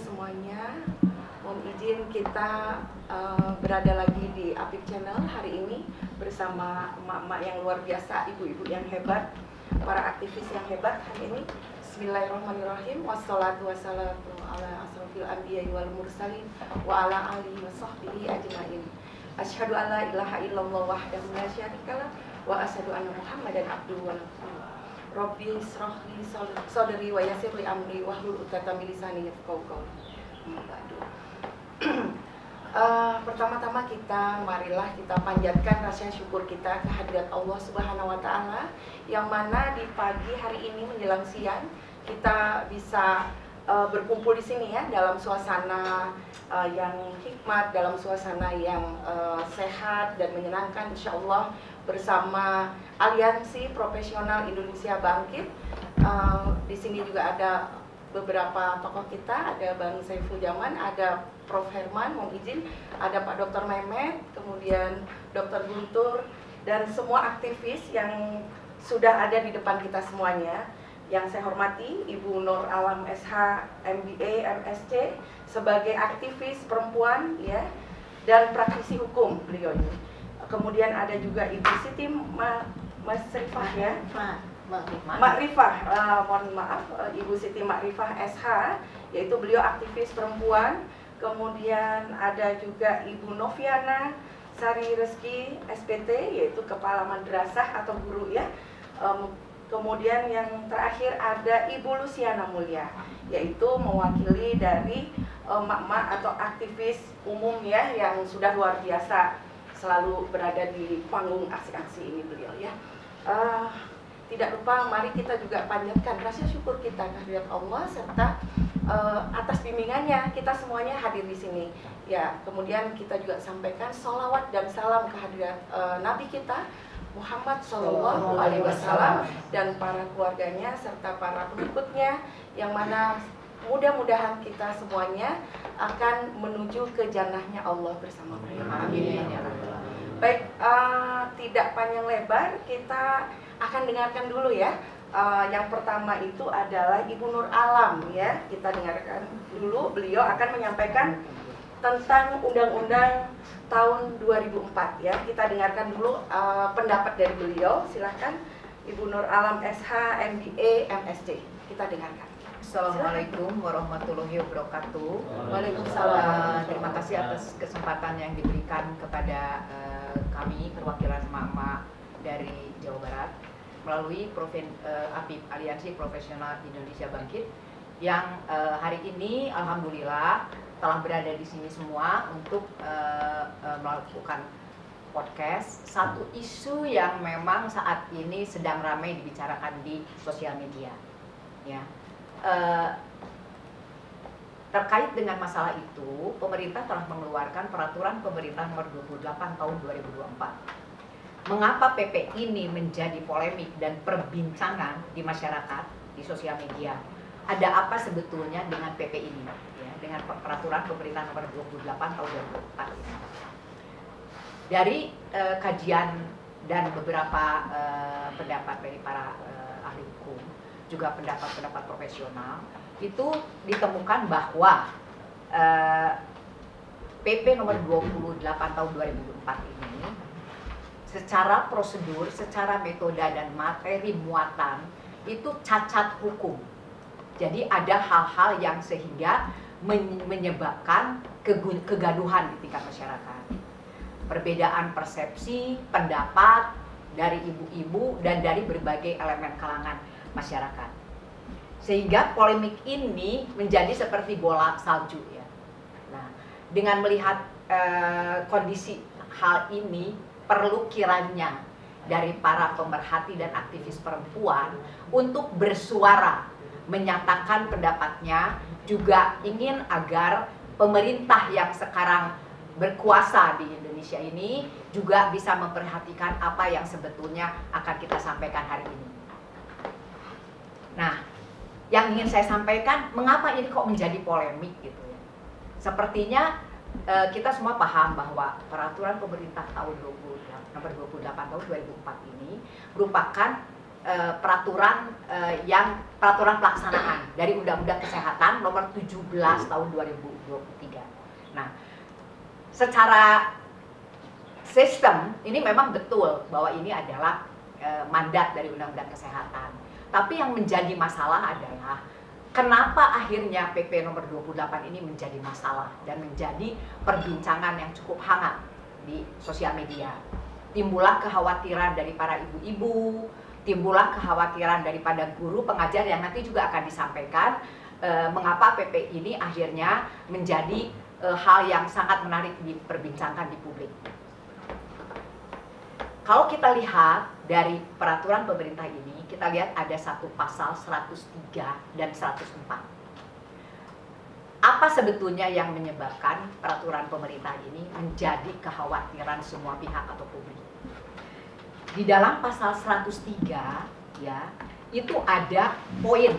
semuanya. Mohon izin kita berada lagi di Apip Channel hari ini bersama emak-emak yang luar biasa, ibu-ibu yang hebat, para aktivis yang hebat hari ini. Bismillahirrahmanirrahim. Wassalatu wassalamu ala asrofil anbiya'i wal mursalin wa ala alihi wa sahbihi ajma'in. Asyhadu an la ilaha illallah wahdahu la syarikalah wa asyhadu anna Muhammadan abduhu wa rasuluh. Rabbi israhli sadri wa yassirli amri wahlul 'uqdatam min lisani yafqahu qawli. Pertama-tama marilah kita panjatkan rasa syukur kita kehadirat Allah Subhanahu wa taala yang mana di pagi hari ini menjelang siang kita bisa berkumpul di sini ya dalam suasana yang hikmat, dalam suasana yang sehat dan menyenangkan insyaallah bersama Aliansi Profesional Indonesia Bangkit. Di sini juga ada beberapa tokoh kita, ada Bang Saiful Jaman, ada Prof. Herman, mohon izin, ada Pak Dr. Mehmet, kemudian Dr. Guntur, dan semua aktivis yang sudah ada di depan kita semuanya. Yang saya hormati Ibu Nur Alam SH, MBA, MSc, sebagai aktivis perempuan ya dan praktisi hukum beliau ini. Kemudian ada juga Ibu Siti Masrifah ya, Makrifah, mohon maaf, Ibu Siti Makrifah SH, yaitu beliau aktivis perempuan. Kemudian ada juga Ibu Noviana Sari Reski SPT, yaitu Kepala Madrasah atau guru ya. Kemudian yang terakhir ada Ibu Luciana Mulia, yaitu mewakili dari emak-emak atau aktivis umum ya yang sudah luar biasa selalu berada di panggung aksi-aksi ini beliau ya. Tidak lupa mari kita juga panjatkan rasa syukur kita kehadirat Allah serta atas bimbingannya kita semuanya hadir di sini ya. Kemudian kita juga sampaikan sholawat dan salam kehadirat Nabi kita Muhammad Shallallahu Alaihi Wasallam dan para keluarganya serta para pengikutnya yang mana mudah-mudahan kita semuanya akan menuju ke jannahnya Allah bersama beliau. Amin. Baik, tidak panjang lebar, kita akan dengarkan dulu ya. Yang pertama itu adalah Ibu Nur Alam ya. Kita dengarkan dulu, beliau akan menyampaikan tentang Undang-Undang tahun 2004 ya. Kita dengarkan dulu pendapat dari beliau. Silakan Ibu Nur Alam SH, MBA, MSc. Kita dengarkan. Assalamualaikum warahmatullahi wabarakatuh. Waalaikumsalam. Terima kasih atas kesempatan yang diberikan kepada kami perwakilan emak-emak dari Jawa Barat melalui APIP Aliansi Profesional Indonesia Bangkit yang hari ini alhamdulillah telah berada di sini semua untuk melakukan podcast satu isu yang memang saat ini sedang ramai dibicarakan di sosial media ya. Terkait dengan masalah itu, pemerintah telah mengeluarkan peraturan pemerintah nomor 28 tahun 2024. Mengapa PP ini menjadi polemik dan perbincangan di masyarakat, di sosial media? Ada apa sebetulnya dengan PP ini? Ya, dengan peraturan pemerintah nomor 28 tahun 2024 ini. Dari kajian dan beberapa pendapat dari para ahli hukum, juga pendapat-pendapat profesional, itu ditemukan bahwa PP nomor 28 tahun 2004 ini secara prosedur, secara metode dan materi muatan itu cacat hukum. Jadi ada hal-hal yang sehingga menyebabkan kegaduhan di tingkat masyarakat. Perbedaan persepsi, pendapat dari ibu-ibu dan dari berbagai elemen kalangan masyarakat. Sehingga polemik ini menjadi seperti bola salju ya. Nah, dengan melihat kondisi hal ini perlu kiranya dari para pemerhati dan aktivis perempuan untuk bersuara, menyatakan pendapatnya, juga ingin agar pemerintah yang sekarang berkuasa di Indonesia ini juga bisa memperhatikan apa yang sebetulnya akan kita sampaikan hari ini. Nah, yang ingin saya sampaikan, mengapa ini kok menjadi polemik gitu ya. Sepertinya kita semua paham bahwa peraturan pemerintah tahun nomor 28 tahun 2004 ini merupakan peraturan pelaksanaan dari Undang-Undang Kesehatan nomor 17 tahun 2023. Nah, secara sistem ini memang betul bahwa ini adalah mandat dari Undang-Undang Kesehatan. Tapi yang menjadi masalah adalah kenapa akhirnya PP nomor 28 ini menjadi masalah dan menjadi perbincangan yang cukup hangat di sosial media. Timbullah kekhawatiran dari para ibu-ibu, timbullah kekhawatiran daripada guru pengajar yang nanti juga akan disampaikan mengapa PP ini akhirnya menjadi hal yang sangat menarik diperbincangkan di publik. Kalau kita lihat dari peraturan pemerintah ini, kita lihat ada satu pasal 103 dan 104. Apa sebetulnya yang menyebabkan peraturan pemerintah ini menjadi kekhawatiran semua pihak atau publik? Di dalam pasal 103 ya, itu ada poin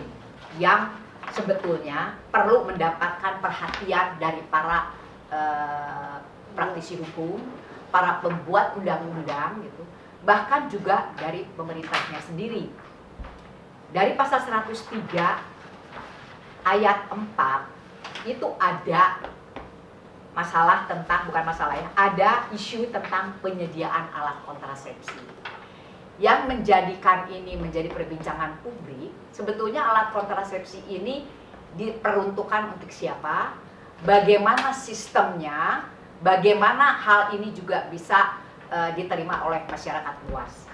yang sebetulnya perlu mendapatkan perhatian dari para praktisi hukum, para pembuat undang-undang gitu, bahkan juga dari pemerintahnya sendiri. Dari pasal 103 ayat 4 itu ada masalah tentang, bukan masalah ya, ada isu tentang penyediaan alat kontrasepsi. Yang menjadikan ini menjadi perbincangan publik, sebetulnya alat kontrasepsi ini diperuntukkan untuk siapa, bagaimana sistemnya, bagaimana hal ini juga bisa diterima oleh masyarakat luas.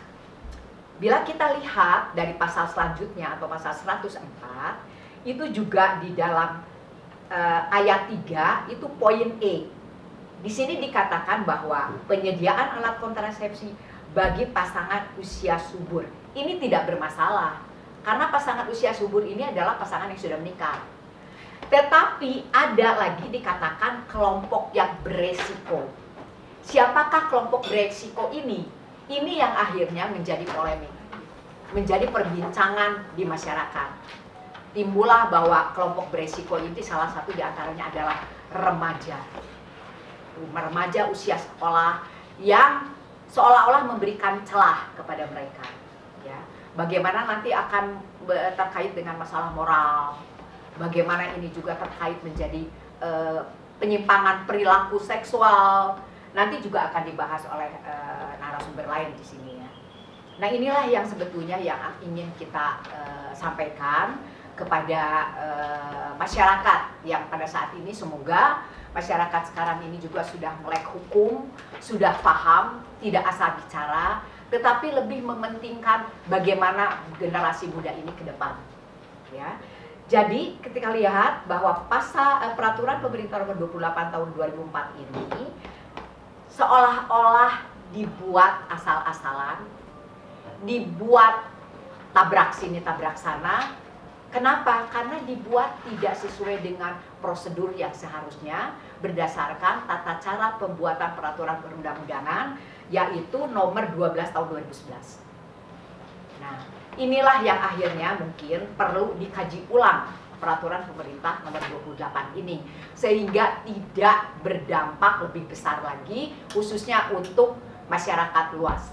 Bila kita lihat dari pasal selanjutnya atau pasal 104, itu juga di dalam ayat 3 itu poin E. Di sini dikatakan bahwa penyediaan alat kontrasepsi bagi pasangan usia subur ini tidak bermasalah, karena pasangan usia subur ini adalah pasangan yang sudah menikah. Tetapi ada lagi dikatakan kelompok yang beresiko. Siapakah kelompok beresiko ini? Ini yang akhirnya menjadi polemik, menjadi perbincangan di masyarakat. Timbullah bahwa kelompok beresiko ini salah satu diantaranya adalah remaja. Remaja usia sekolah yang seolah-olah memberikan celah kepada mereka. Ya. Bagaimana nanti akan terkait dengan masalah moral, bagaimana ini juga terkait menjadi penyimpangan perilaku seksual, nanti juga akan dibahas oleh narasumber lain di sini ya. Nah, inilah yang sebetulnya yang ingin kita sampaikan kepada masyarakat yang pada saat ini, semoga masyarakat sekarang ini juga sudah melek hukum, sudah paham, tidak asal bicara, tetapi lebih mementingkan bagaimana generasi muda ini ke depan. Ya. Jadi ketika lihat bahwa pasal peraturan pemerintah nomor 28 tahun 2004 ini seolah-olah dibuat asal-asalan, dibuat tabrak sini tabrak sana. Kenapa? Karena dibuat tidak sesuai dengan prosedur yang seharusnya berdasarkan tata cara pembuatan peraturan perundang-undangan, yaitu nomor 12 tahun 2011. Nah, inilah yang akhirnya mungkin perlu dikaji ulang peraturan pemerintah nomor 28 ini, sehingga tidak berdampak lebih besar lagi, khususnya untuk masyarakat luas.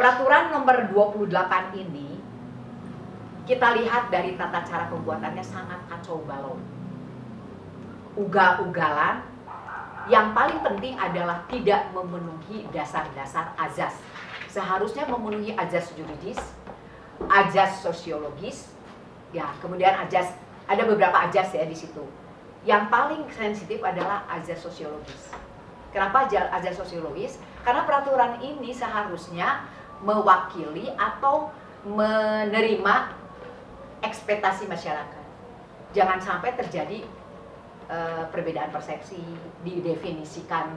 Peraturan nomor 28 ini kita lihat dari tata cara pembuatannya sangat kacau balau, ugal-ugalan. Yang paling penting adalah tidak memenuhi dasar-dasar azas. Seharusnya memenuhi azas yuridis, azas sosiologis, ya, kemudian azas, ada beberapa azas ya di situ. Yang paling sensitif adalah azas sosiologis. Kenapa azas sosiologis? Karena peraturan ini seharusnya mewakili atau menerima ekspektasi masyarakat. Jangan sampai terjadi perbedaan persepsi, didefinisikan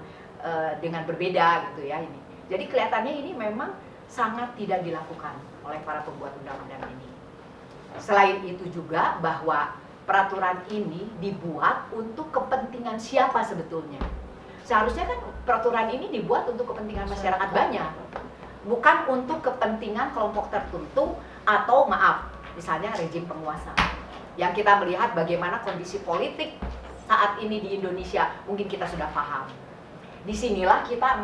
dengan berbeda gitu ya ini. Jadi kelihatannya ini memang sangat tidak dilakukan oleh para pembuat undang-undang ini. Selain itu juga bahwa peraturan ini dibuat untuk kepentingan siapa sebetulnya. Seharusnya kan peraturan ini dibuat untuk kepentingan masyarakat banyak, bukan untuk kepentingan kelompok tertentu atau misalnya rejim penguasa. Yang kita melihat bagaimana kondisi politik saat ini di Indonesia, mungkin kita sudah paham. Disinilah kita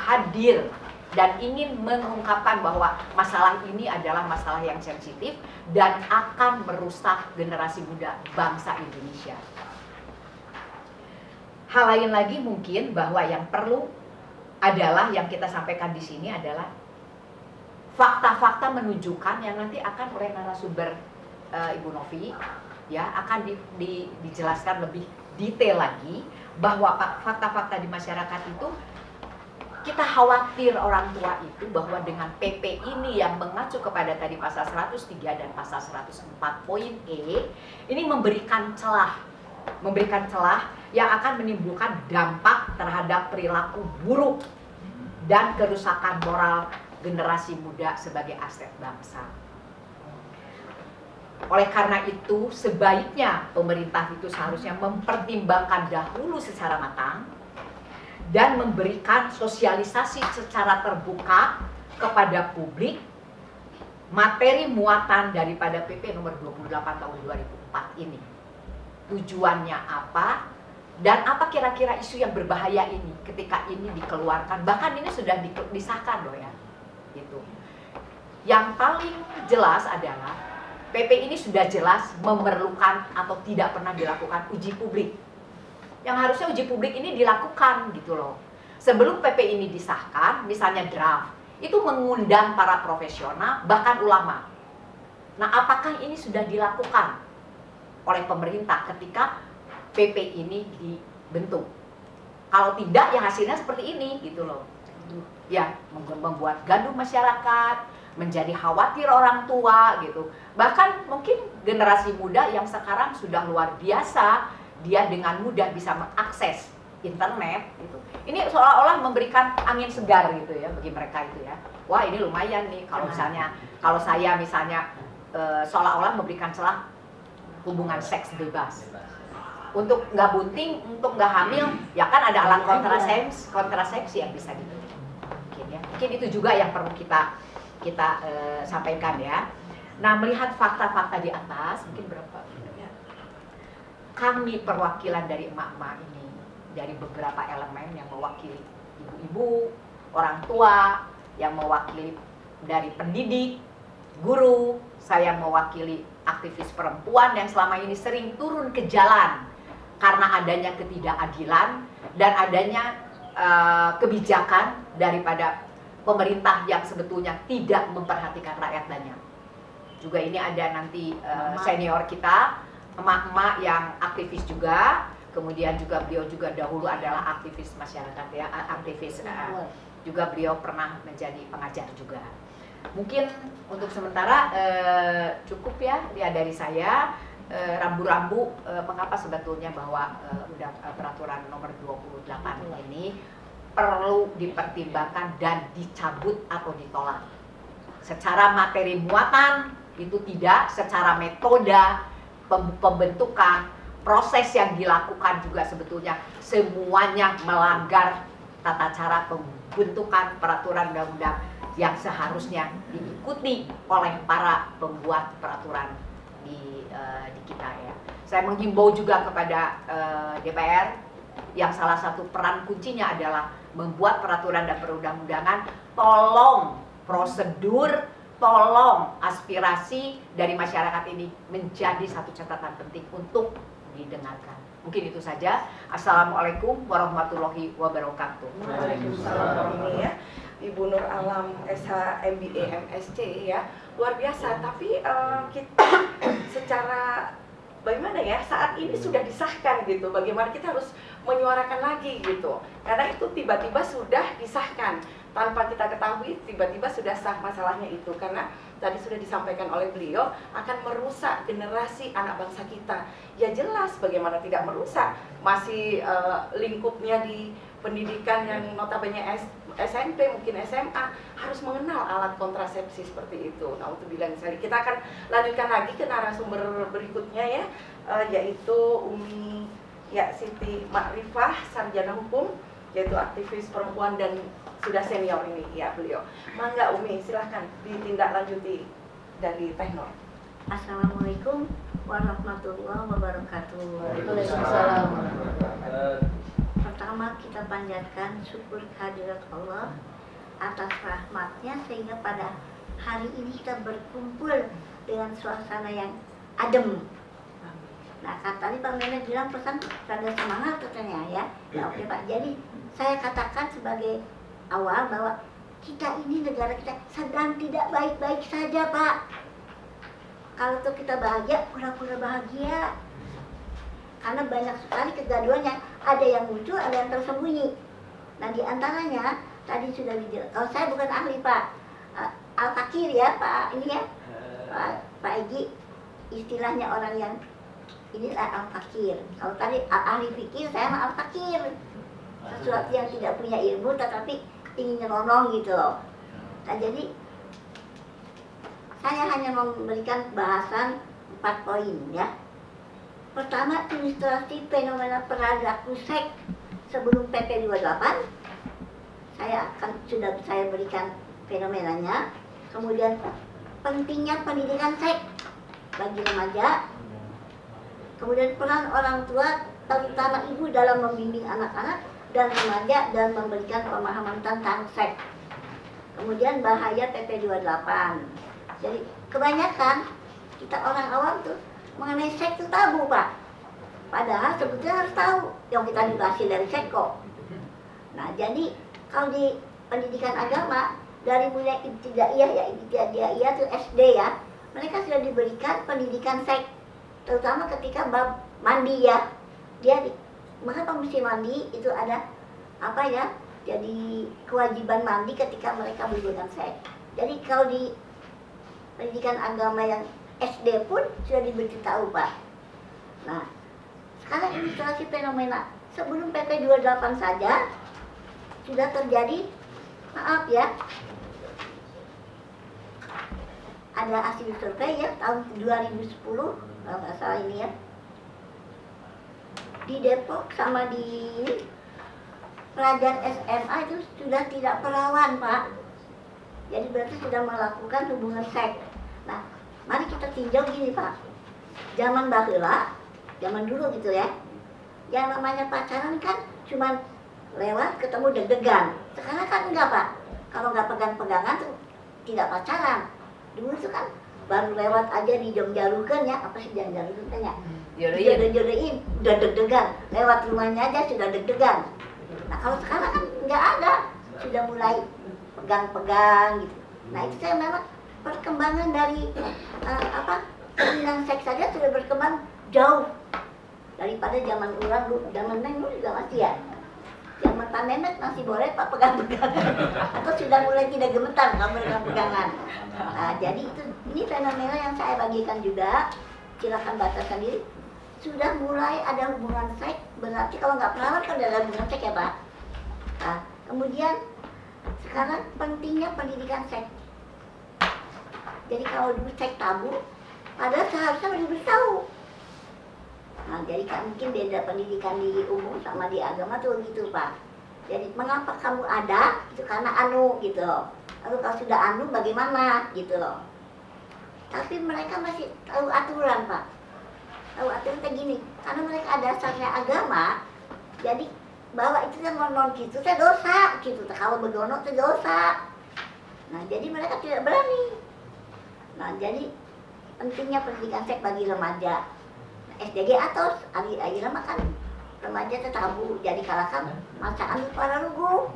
hadir dan ingin mengungkapkan bahwa masalah ini adalah masalah yang sensitif dan akan merusak generasi muda bangsa Indonesia. Hal lain lagi mungkin bahwa yang perlu adalah yang kita sampaikan di sini adalah fakta-fakta menunjukkan yang nanti akan oleh narasumber Ibu Novi ya akan dijelaskan lebih detail lagi bahwa fakta-fakta di masyarakat itu kita khawatir orang tua itu bahwa dengan PP ini yang mengacu kepada tadi pasal 103 dan pasal 104 poin E ini memberikan celah yang akan menimbulkan dampak terhadap perilaku buruk dan kerusakan moral generasi muda sebagai aset bangsa. Oleh karena itu, sebaiknya pemerintah itu seharusnya mempertimbangkan dahulu secara matang dan memberikan sosialisasi secara terbuka kepada publik materi muatan daripada PP nomor 28 tahun 2004 ini. Tujuannya apa dan apa kira-kira isu yang berbahaya ini ketika ini dikeluarkan. Bahkan ini sudah disahkan loh ya. Gitu. Yang paling jelas adalah PP ini sudah jelas memerlukan atau tidak pernah dilakukan uji publik. Yang harusnya uji publik ini dilakukan gitu loh. Sebelum PP ini disahkan, misalnya draft, itu mengundang para profesional, bahkan ulama. Nah, apakah ini sudah dilakukan oleh pemerintah ketika PP ini dibentuk? Kalau tidak, ya hasilnya seperti ini gitu loh. Ya, membuat gaduh masyarakat, menjadi khawatir orang tua gitu. Bahkan mungkin generasi muda yang sekarang sudah luar biasa, dia dengan mudah bisa mengakses internet gitu. Ini seolah-olah memberikan angin segar gitu ya bagi mereka itu ya. Wah, ini lumayan nih kalau saya misalnya seolah-olah memberikan celah hubungan seks bebas. Untuk nggak bunting, untuk nggak hamil, ya kan ada alat kontrasepsi yang bisa dibeli. Mungkin itu juga yang perlu kita sampaikan ya. Nah, melihat fakta-fakta di atas, mungkin berapa? Kami perwakilan dari emak-emak ini, dari beberapa elemen yang mewakili ibu-ibu, orang tua, yang mewakili dari pendidik, guru, saya mewakili aktivis perempuan yang selama ini sering turun ke jalan karena adanya ketidakadilan dan adanya kebijakan daripada pemerintah yang sebetulnya tidak memperhatikan rakyat banyak. Juga ini ada nanti senior kita, emak-emak yang aktivis juga, kemudian juga beliau juga dahulu adalah aktivis masyarakat ya, aktivis juga beliau pernah menjadi pengajar juga. Mungkin untuk sementara cukup ya dari saya. Rambu-rambu mengapa sebetulnya bahwa udah peraturan nomor 28 ini perlu dipertimbangkan dan dicabut atau ditolak. Secara materi muatan itu tidak, secara metode pembentukan, proses yang dilakukan juga sebetulnya semuanya melanggar tata cara pembentukan peraturan undang-undang yang seharusnya diikuti oleh para pembuat peraturan di kita ya. Saya menghimbau juga kepada DPR yang salah satu peran kuncinya adalah membuat peraturan dan perundang-undangan, tolong prosedur, tolong aspirasi dari masyarakat ini menjadi satu catatan penting untuk didengarkan. Mungkin itu saja. Assalamualaikum warahmatullahi wabarakatuh. Waalaikumsalam ya. Ibu Nur Alam SH MBA MSc ya, luar biasa. Tapi kita secara bagaimana ya, saat ini sudah disahkan gitu, bagaimana kita harus menyuarakan lagi gitu, karena itu tiba-tiba sudah disahkan tanpa kita ketahui, tiba-tiba sudah sah masalahnya itu, karena tadi sudah disampaikan oleh beliau akan merusak generasi anak bangsa kita. Ya jelas bagaimana tidak merusak, masih lingkupnya di pendidikan yang notabene SMP, mungkin SMA, harus mengenal alat kontrasepsi seperti itu. Nah, untuk bilang sekali, kita akan lanjutkan lagi ke narasumber berikutnya ya, yaitu Umi Siti Makrifah, sarjana hukum, yaitu aktivis perempuan dan sudah senior ini ya beliau. Mangga Umi, silahkan ditindaklanjuti dari Teknor. Assalamualaikum warahmatullahi wabarakatuh. Waalaikumsalam. Pertama kita panjatkan syukur kehadirat Allah atas rahmatnya sehingga pada hari ini kita berkumpul dengan suasana yang adem. Nah, tadi Pak Mehmet bilang pesan rada semangat katanya ya. Ya oke Pak. Jadi saya katakan sebagai awal bahwa kita ini negara kita sedang tidak baik-baik saja Pak. Kalau tuh kita bahagia, pura-pura bahagia. Karena banyak sekali kegaduhannya. Ada yang muncul, ada yang tersembunyi. Nah di antaranya tadi sudah dijelaskan. Kalau saya bukan ahli Pak, Al-Fakir ya Pak ini ya, Pak Egi, istilahnya orang yang inilah Al-Fakir. Kalau tadi ahli fikir, saya mah Al-Fakir. Sesuatu yang tidak punya ilmu tetapi ingin nyelonong gitu loh. Nah jadi saya hanya memberikan bahasan 4 poin ya. Pertama, ilustrasi fenomena perilaku seks sebelum PP 28. Sudah saya berikan fenomenanya. Kemudian pentingnya pendidikan seks bagi remaja. Kemudian peran orang tua terutama ibu dalam membimbing anak-anak dan remaja dan memberikan pemahaman tentang seks. Kemudian bahaya PP 28. Jadi kebanyakan kita orang awam tuh mengenai seks itu tabu Pak. Padahal sebetulnya harus tahu yang kita dikasih dari seks kok. Nah jadi kalau di pendidikan agama dari mulai ibtidaiyah ya, ibtidaiyah itu SD ya, mereka sudah diberikan pendidikan seks, terutama ketika bab mandi ya. Maka mesti mandi itu ada apa ya? Jadi kewajiban mandi ketika mereka berhubungan seks. Jadi kalau di pendidikan agama yang SD pun sudah diberitahu Pak. Nah, sekarang ilustrasi fenomena sebelum PP 28 saja sudah terjadi, maaf ya, ada hasil survei ya tahun 2010 kalau nggak salah ini ya, di Depok sama di pelajar SMA itu sudah tidak perawan Pak. Jadi berarti sudah melakukan hubungan seks. Nah, mari kita tinjau gini Pak. Zaman baheula, zaman dulu gitu ya, yang namanya pacaran kan cuma lewat ketemu deg-degan. Sekarang kan enggak Pak. Kalau nggak pegang-pegangan tuh tidak pacaran. Dulu tuh kan baru lewat aja di jom-jalukan ya, apa sih jam-jalukan kan ya? Jodoh-jodohin, udah deg-degan. Lewat rumahnya aja sudah deg-degan. Nah kalau sekarang kan nggak ada, sudah mulai pegang-pegang gitu. Nah itu saya memang perkembangan dari hubungan seks saja sudah berkembang jauh daripada zaman orang dulu. Zaman neng dulu juga masih ya. Zaman Pak Mehmet masih boleh Pak pegang-pegangan atau sudah mulai tidak gemetar kalau pegang-pegangan. Nah, jadi ini fenomena yang saya bagikan juga. Silakan baca sendiri. Sudah mulai ada hubungan seks, berarti kalau nggak perawan kan ada hubungan seks ya Pak. Nah, kemudian sekarang pentingnya pendidikan seks. Jadi kalau dulu seks tabu, padahal seharusnya diberitahu. Nah, jadi kan mungkin beda pendidikan di umum sama di agama tuh gitu Pak. Jadi mengapa kamu ada? Itu karena anu gitu loh. Lalu kalau sudah anu bagaimana gitu loh. Tapi mereka masih tahu aturan Pak. Tahu aturan kayak gini. Karena mereka ada dasarnya agama. Jadi bahwa itu yang non gitu itu dosa gitu. Kalau begono itu dosa. Nah jadi mereka tidak berani. Nah jadi pentingnya pendidikan seks bagi remaja. SDG atau akhirnya makan remaja itu tabu. Jadi kalakan masakan para lugu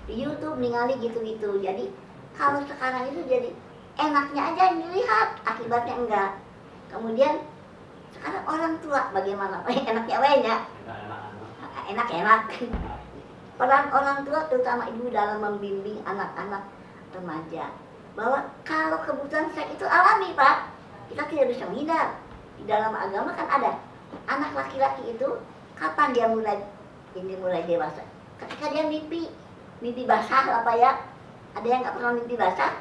di YouTube ningali gitu-gitu. Jadi kalau sekarang itu jadi enaknya aja yang dilihat, akibatnya enggak. Kemudian sekarang orang tua bagaimana? Enaknya banyak. Enak-enak. Peran orang tua terutama ibu dalam membimbing anak-anak remaja bahwa kalau kebutuhan seks itu alami Pak, kita tidak bisa menghindar. Di dalam agama kan ada anak laki-laki itu kapan dia mulai dewasa? Ketika dia mimpi basah apa ya? Ada yang nggak pernah mimpi basah?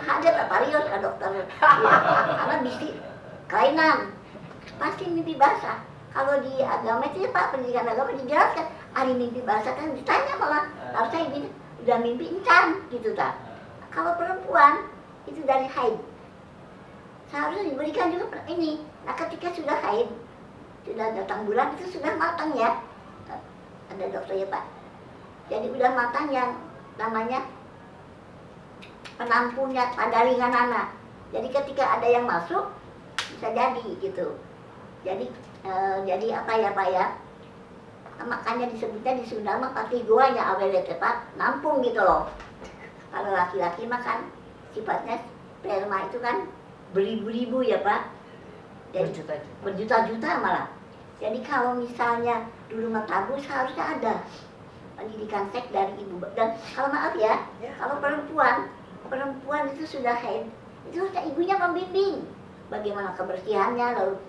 Ada tak parios ke dokter? Ya, karena bisi kelainan pasti mimpi basah. Kalau di agama itu ya Pak, pendidikan agama dijelaskan hari mimpi basah kan ditanya malah harusnya ini udah mimpi encan gitu tak? Kalau perempuan itu dari haid seharusnya diberikan juga ini. Nah ketika sudah haid, sudah datang bulan itu sudah matang ya. Ada dokter ya Pak. Jadi udah matang yang namanya penampungnya pada ringan anak. Jadi ketika ada yang masuk bisa jadi gitu. Jadi apa ya Pak ya? Makanya disebutnya di Sunda mah pati guanya awalnya tepat nampung gitu loh. Kalau laki-laki mah kan sifatnya sperma itu kan beribu-ribu ya Pak. Jadi berjuta-juta malah. Jadi kalau misalnya dulu mah tabu seharusnya ada pendidikan seks dari ibu. Dan kalau maaf ya, kalau perempuan itu sudah haid, itu harusnya ibunya membimbing bagaimana kebersihannya lalu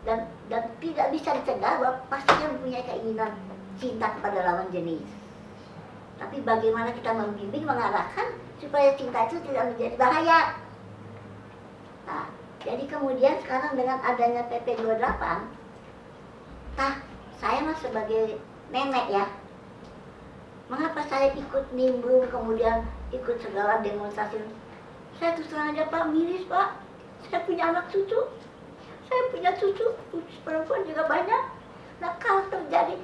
dan tidak bisa dicegah bahwa pasti dia mempunyai keinginan cinta kepada lawan jenis. Tapi bagaimana kita membimbing, mengarahkan supaya cinta itu tidak menjadi bahaya. Nah, jadi kemudian sekarang dengan adanya PP 28, saya mah sebagai nenek ya, mengapa saya ikut nimbrung kemudian ikut segala demonstrasi? Saya terus terang aja Pak, miris Pak, saya punya anak cucu. Saya punya cucu perempuan juga banyak. Nah kalau terjadi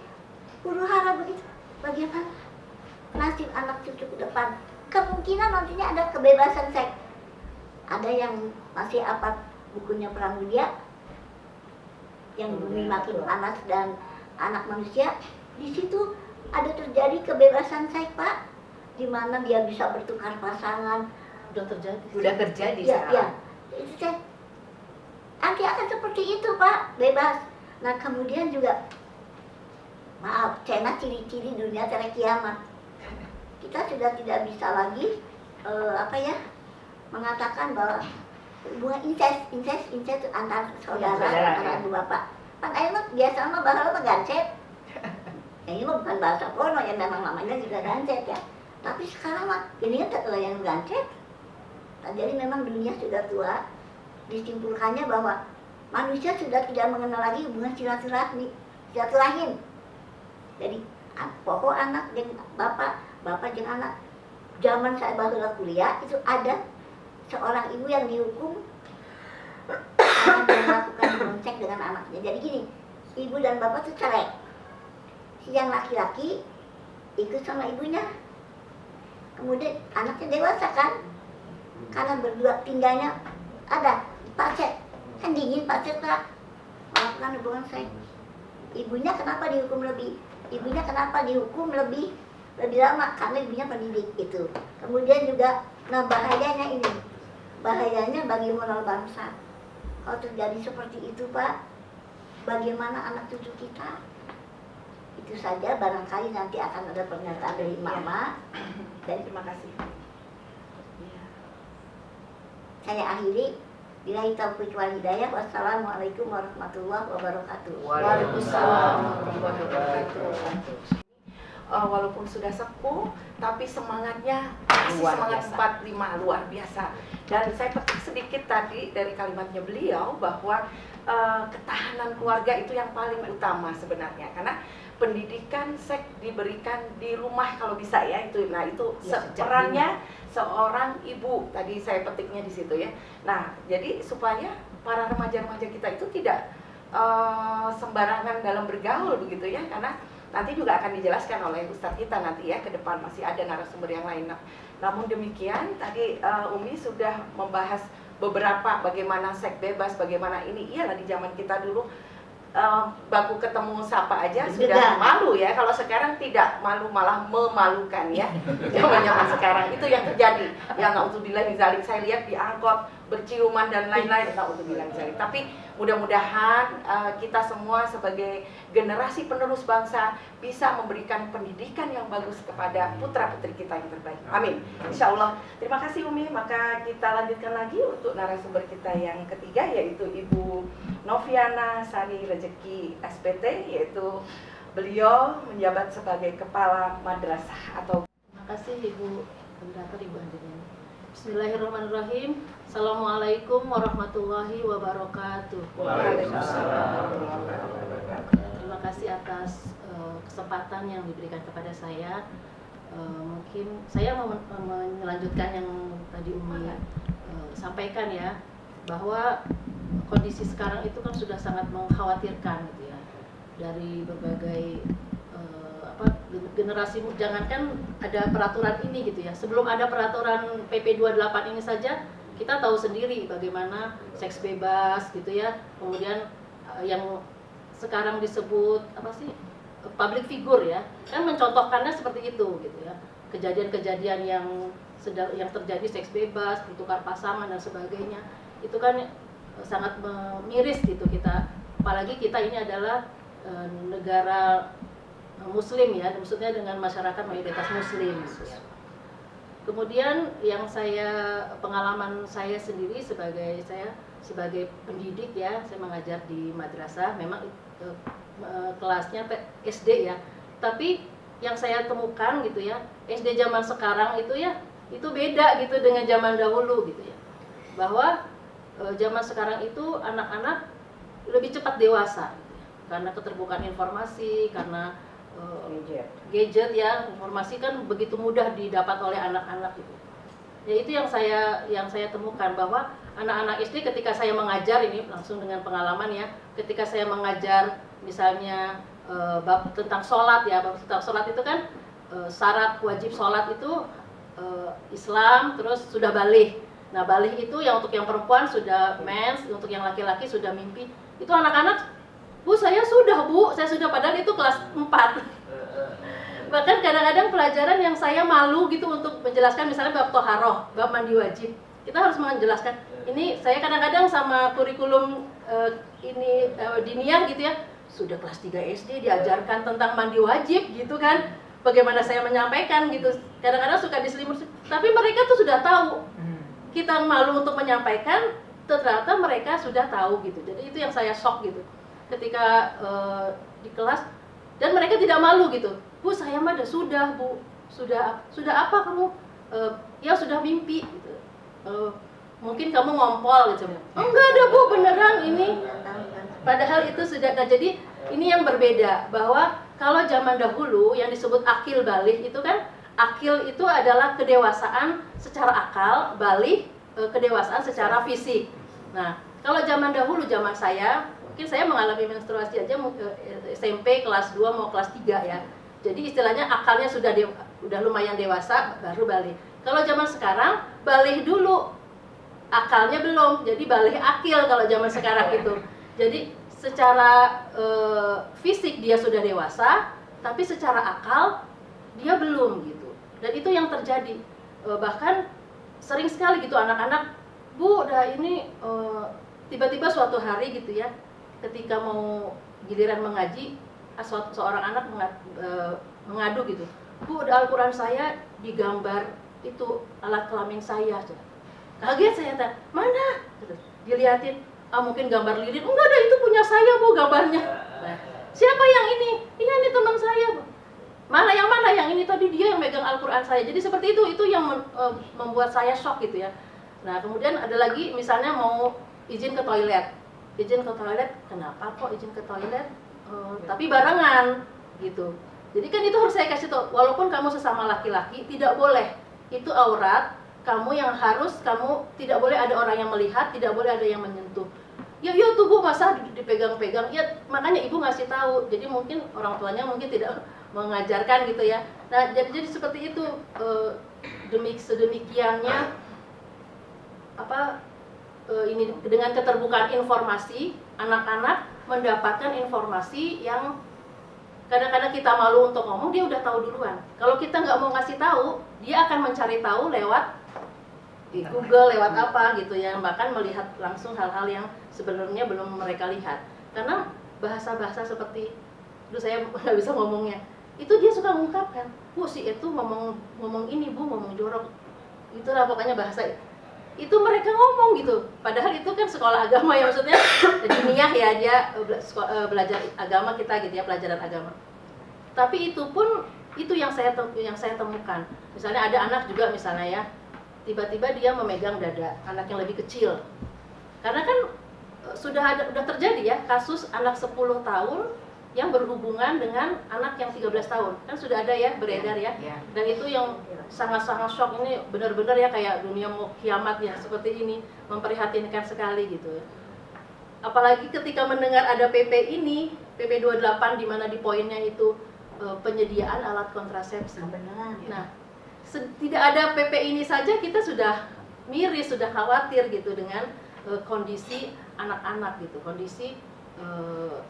huru hara begitu, bagaimana nasib anak cucu ke depan? Kemungkinan nantinya ada kebebasan seks. Ada yang masih apa bukunya Pramudia, yang bumi makin panas dan anak manusia, di situ ada terjadi kebebasan seks Pak, di mana dia bisa bertukar pasangan. Udah terjadi Ya, sekarang. itu saya nanti akan seperti itu Pak, bebas. Nah kemudian juga maaf, Cina ciri-ciri dunia terakhir kiamat. Kita sudah tidak bisa lagi mengatakan bahwa hubungan incest antar saudara, antara ibu bapak. Kan ayo mah biasa mah bahasa mah gancet. Ini mah bukan bahasa porno ya, memang namanya juga gancet ya. Tapi sekarang mah ini kan tak yang gancet. Nah, jadi memang dunia sudah tua. Disimpulkannya bahwa manusia sudah tidak mengenal lagi hubungan silaturahim. Jadi pokok anak dengan bapak dengan anak. Zaman saya baru kuliah itu ada seorang ibu yang dihukum karena dia melakukan bonceng dengan anaknya. Jadi gini, ibu dan bapak itu cerai. Si yang laki-laki ikut sama ibunya. Kemudian anaknya dewasa kan, karena berdua tinggalnya ada pacet, kan dingin pacet Pak, melakukan hubungan seks. Ibunya kenapa dihukum lebih? Ibunya kenapa dihukum lebih lama? Karena ibunya pendidik itu. Kemudian juga, nah bahayanya ini, bahayanya bagi moral bangsa. Kalau terjadi seperti itu Pak, bagaimana anak cucu kita? Itu saja, barangkali nanti akan ada pernyataan dari Mama. Dan Terima kasih. saya akhiri. Billahi taufiq wal hidayah. Wassalamualaikum warahmatullahi wabarakatuh. Waalaikumsalam warahmatullahi wabarakatuh. Walaupun sudah sepuh, tapi semangatnya masih Luar semangat biasa. 45 luar biasa. Dan saya petik sedikit tadi dari kalimatnya beliau bahwa ketahanan keluarga itu yang paling utama sebenarnya, karena pendidikan seks diberikan di rumah kalau bisa ya itu. Nah itu Ya, perannya seorang ibu, tadi saya petiknya di situ ya. Nah jadi supaya para remaja-remaja kita itu tidak sembarangan dalam bergaul begitu ya, karena nanti juga akan dijelaskan oleh Ustadz kita nanti ya, ke depan masih ada narasumber yang lain. Namun demikian tadi Umi sudah membahas beberapa bagaimana seks bebas, bagaimana ini. Iyalah di zaman kita dulu baku ketemu sapa aja sudah malu ya. Kalau sekarang tidak malu, malah memalukan ya. Zaman sekarang itu yang terjadi. Ya naudzubillah min dzalik, saya lihat di angkot berciuman dan lain-lain. Naudzubillah min dzalik. Tapi mudah-mudahan kita semua sebagai generasi penerus bangsa bisa memberikan pendidikan yang bagus kepada putra-putri kita yang terbaik. Amin. Insya Allah. Terima kasih Umi. Maka kita lanjutkan lagi untuk narasumber kita yang ketiga, yaitu Ibu Noviana Sari Rezeki SPT, yaitu beliau menjabat sebagai Kepala Madrasah atau. Terima kasih Ibu Moderator, Ibu hadirin. Bismillahirrahmanirrahim. Assalamualaikum warahmatullahi wabarakatuh. Waalaikumsalam. Terima kasih atas kesempatan yang diberikan kepada saya. Mungkin saya mau melanjutkan yang tadi Umi sampaikan ya, bahwa kondisi sekarang itu kan sudah sangat mengkhawatirkan gitu ya, dari berbagai generasi, jangankan ada peraturan ini gitu ya, sebelum ada peraturan PP 28 ini saja kita tahu sendiri bagaimana seks bebas gitu ya, kemudian yang sekarang disebut apa sih, public figure ya, kan mencontohkannya seperti itu gitu ya, kejadian-kejadian yang terjadi, seks bebas, bertukar pasangan dan sebagainya, itu kan sangat miris gitu kita, apalagi kita ini adalah negara Muslim ya, maksudnya dengan masyarakat mayoritas Muslim gitu ya. Kemudian yang pengalaman saya sendiri sebagai pendidik ya, saya mengajar di madrasah, memang kelasnya SD ya, tapi yang saya temukan gitu ya, SD zaman sekarang itu ya, itu beda gitu dengan zaman dahulu gitu ya, bahwa zaman sekarang itu anak-anak lebih cepat dewasa gitu ya, karena keterbukaan informasi, karena gadget ya, informasi kan begitu mudah didapat oleh anak-anak gitu. Ya itu yang saya temukan, bahwa anak-anak SD ketika saya mengajar ini langsung dengan pengalaman ya, ketika saya mengajar misalnya bab tentang sholat ya, bab tentang sholat itu kan syarat wajib sholat itu Islam, terus sudah baligh. Nah baligh itu yang untuk yang perempuan sudah mens, untuk yang laki-laki sudah mimpi. Itu anak-anak, Bu saya sudah, padahal itu kelas 4. Bahkan kadang-kadang pelajaran yang saya malu gitu untuk menjelaskan, misalnya bab toharoh, bab mandi wajib, kita harus menjelaskan. Ini saya kadang-kadang sama kurikulum diniyah gitu ya, sudah kelas 3 SD diajarkan tentang mandi wajib gitu kan, bagaimana saya menyampaikan gitu, kadang-kadang suka diselimut, tapi mereka tuh sudah tahu. Kita malu untuk menyampaikan, ternyata mereka sudah tahu gitu. Jadi itu yang saya shock gitu, ketika di kelas, dan mereka tidak malu gitu. Bu saya mah sudah Bu, sudah apa kamu? Ya sudah mimpi gitu. Mungkin kamu ngompol gitu. Enggak ada Bu, beneran ini. Padahal itu sudah. Nah, jadi ini yang berbeda, bahwa kalau zaman dahulu yang disebut akil baligh itu kan, akil itu adalah kedewasaan secara akal, baligh kedewasaan secara fisik. Nah, kalau zaman dahulu, zaman saya, mungkin saya mengalami menstruasi aja SMP kelas 2 mau kelas 3 ya. Jadi istilahnya akalnya sudah lumayan dewasa baru baligh. Kalau zaman sekarang baligh dulu, akalnya belum. Jadi baligh akil kalau zaman sekarang itu. Jadi secara fisik dia sudah dewasa, tapi secara akal dia belum gitu. Dan itu yang terjadi. Bahkan sering sekali gitu anak-anak, Bu, ini tiba-tiba suatu hari gitu ya, ketika mau giliran mengaji, seorang anak mengadu gitu, Bu, Al-Quran saya digambar itu alat kelamin saya. Kaget saya, mana? Dilihatin, mungkin gambar lilin. Enggak ada, itu punya saya Bu gambarnya. Nah, siapa yang ini? Iya, ini teman saya Bu. Mana yang ini tadi, dia yang megang Al-Quran saya. Jadi seperti itu yang membuat saya shock gitu ya. Nah kemudian ada lagi misalnya mau izin ke toilet. Izin ke toilet, kenapa kok izin ke toilet? Tapi barengan gitu. Jadi kan itu harus saya kasih tahu, walaupun kamu sesama laki-laki tidak boleh, itu aurat kamu, yang harus kamu tidak boleh ada orang yang melihat, tidak boleh ada yang menyentuh. Ya tuh Bu, masa dipegang-pegang. Ya makanya ibu ngasih tahu. Jadi mungkin orang tuanya mungkin tidak mengajarkan gitu ya. Nah jadi seperti itu, sedemikiannya ini dengan keterbukaan informasi, anak-anak mendapatkan informasi yang kadang-kadang kita malu untuk ngomong, dia udah tahu duluan. Kalau kita nggak mau ngasih tahu, dia akan mencari tahu lewat di Google, lewat apa gitu ya, bahkan melihat langsung hal-hal yang sebenarnya belum mereka lihat. Karena bahasa-bahasa seperti, saya nggak bisa ngomongnya, itu dia suka mengungkapkan, Bu si itu ngomong ini Bu, ngomong jorok, itulah pokoknya bahasa itu mereka ngomong gitu. Padahal itu kan sekolah agama ya, maksudnya diniyah ya, dia belajar agama kita gitu ya, pelajaran agama. Tapi itu pun itu yang saya temukan. Misalnya ada anak juga misalnya ya, tiba-tiba dia memegang dada anak yang lebih kecil. Karena kan sudah terjadi ya kasus anak 10 tahun yang berhubungan dengan anak yang 13 tahun. Kan sudah ada ya, beredar ya. Dan itu yang sangat-sangat shock, ini benar-benar ya kayak dunia mau kiamat ya, seperti ini, memprihatinkan sekali gitu. Apalagi ketika mendengar ada PP ini, PP 28 di mana di poinnya itu penyediaan alat kontrasepsi. Beneran. Nah, tidak ada PP ini saja kita sudah miris, sudah khawatir gitu dengan kondisi anak-anak gitu. Kondisi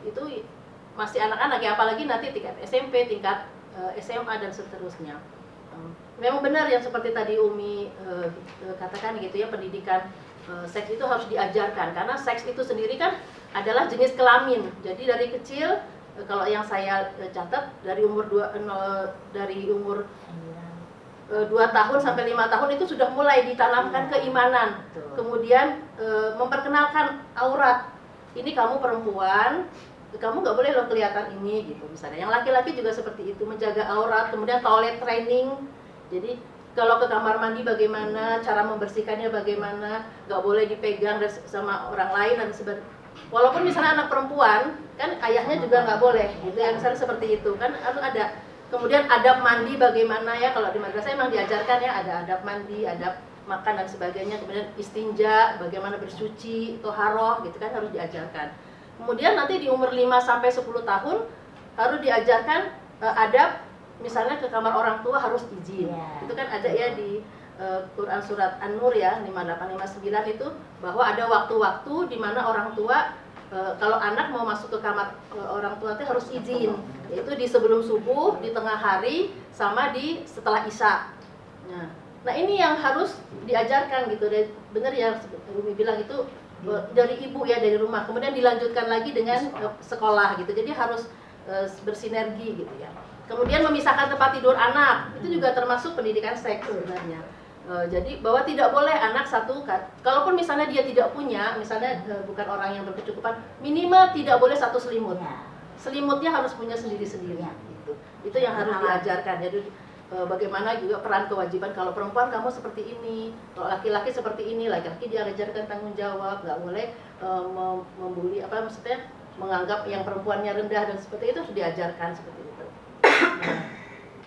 itu masih anak-anak ya, apalagi nanti tingkat SMP, tingkat SMA dan seterusnya. Memang benar yang seperti tadi Umi katakan gitu ya, pendidikan seks itu harus diajarkan karena seks itu sendiri kan adalah jenis kelamin. Jadi dari kecil kalau yang saya catat dari umur 2 tahun sampai 5 tahun itu sudah mulai ditanamkan keimanan. Kemudian memperkenalkan aurat. Ini kamu perempuan, kamu nggak boleh loh kelihatan ini gitu misalnya. Yang laki-laki juga seperti itu, menjaga aurat. Kemudian toilet training. Jadi kalau ke kamar mandi bagaimana, cara membersihkannya bagaimana, nggak boleh dipegang sama orang lain dan sebagainya. Walaupun misalnya anak perempuan, kan ayahnya juga nggak boleh, gitu ya, misalnya seperti itu kan harus ada. Kemudian adab mandi bagaimana ya, kalau di madrasah emang diajarkan ya, ada adab mandi, adab makan dan sebagainya. Kemudian istinja, bagaimana bersuci, toharoh gitu kan harus diajarkan. Kemudian nanti di umur 5 sampai 10 tahun harus diajarkan adab, misalnya ke kamar orang tua harus izin. Itu kan ada ya di Quran surat An-Nur ya 5859 itu, bahwa ada waktu-waktu di mana orang tua kalau anak mau masuk ke kamar orang tua itu harus izin, yaitu di sebelum subuh, di tengah hari, sama di setelah isya. Nah ini yang harus diajarkan gitu. Benar ya Umi bilang itu dari ibu ya, dari rumah, kemudian dilanjutkan lagi dengan sekolah gitu. Jadi harus bersinergi gitu ya. Kemudian memisahkan tempat tidur anak, itu juga termasuk pendidikan seks sebenarnya. Jadi bahwa tidak boleh anak satu, kalaupun misalnya dia tidak punya, misalnya bukan orang yang berkecukupan, minimal tidak boleh satu selimut. Selimutnya harus punya sendiri-sendiri. Gitu. Itu yang harus diajarkan. Jadi bagaimana juga peran kewajiban, kalau perempuan kamu seperti ini, kalau laki-laki seperti ini, laki-laki diajarkan tanggung jawab, nggak boleh membuli, apa maksudnya menganggap yang perempuannya rendah dan seperti itu harus diajarkan seperti itu.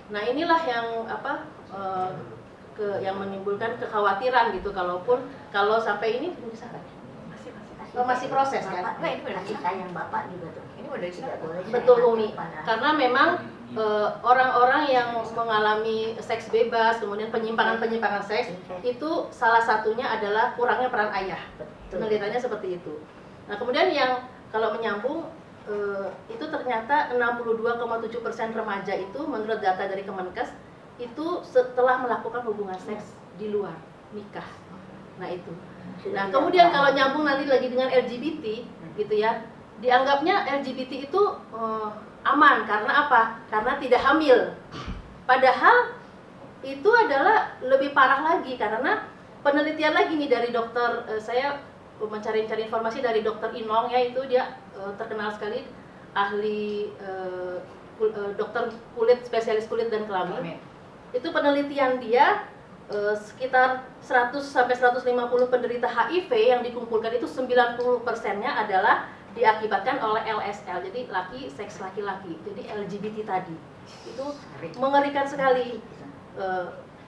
Nah inilah yang yang menimbulkan kekhawatiran gitu, kalau sampai ini bisa kan? Masih proses kan? Kasih sayang Bapak juga tuh. Ini udah Tidak boleh. Betul Umi, karena memang orang-orang yang mengalami seks bebas, kemudian penyimpangan seks, itu salah satunya adalah kurangnya peran ayah. Penelitiannya seperti itu. Nah kemudian yang kalau menyambung, itu ternyata 62,7% remaja itu menurut data dari Kemenkes itu setelah melakukan hubungan seks di luar nikah. Nah itu. Nah kemudian kalau nyambung nanti lagi dengan LGBT gitu ya, dianggapnya LGBT itu aman karena apa? Karena tidak hamil. Padahal itu adalah lebih parah lagi karena penelitian lagi nih dari dokter, saya mencari informasi dari dokter Inong ya, itu dia terkenal sekali ahli dokter kulit, spesialis kulit dan kelamin. Itu penelitian dia sekitar 100 sampai 150 penderita HIV yang dikumpulkan itu 90%-nya adalah diakibatkan oleh LSL, jadi seks laki-laki, jadi LGBT tadi. Itu mengerikan sekali.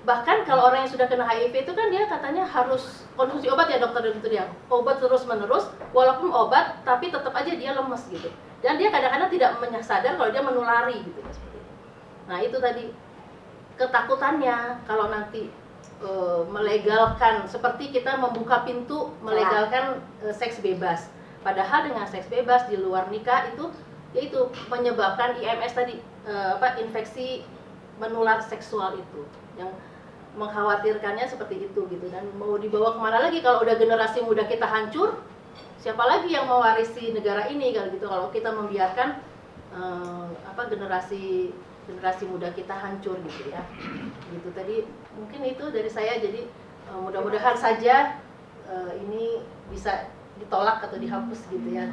Bahkan kalau orang yang sudah kena HIV itu kan dia katanya harus konsumsi obat ya dokter, itu dia obat terus-menerus, walaupun obat tapi tetap aja dia lemes gitu. Dan dia kadang-kadang tidak sadar kalau dia menulari gitu seperti itu. Nah itu tadi ketakutannya kalau nanti melegalkan, seperti kita membuka pintu melegalkan seks bebas. Padahal dengan seks bebas di luar nikah itu yaitu menyebabkan IMS tadi, infeksi menular seksual itu yang mengkhawatirkannya seperti itu gitu. Dan mau dibawa kemana lagi kalau udah generasi muda kita hancur, siapa lagi yang mewarisi negara ini kalau gitu, kalau kita membiarkan generasi muda kita hancur gitu ya. Gitu tadi mungkin itu dari saya. Jadi mudah-mudahan saja ini bisa ditolak atau dihapus gitu ya.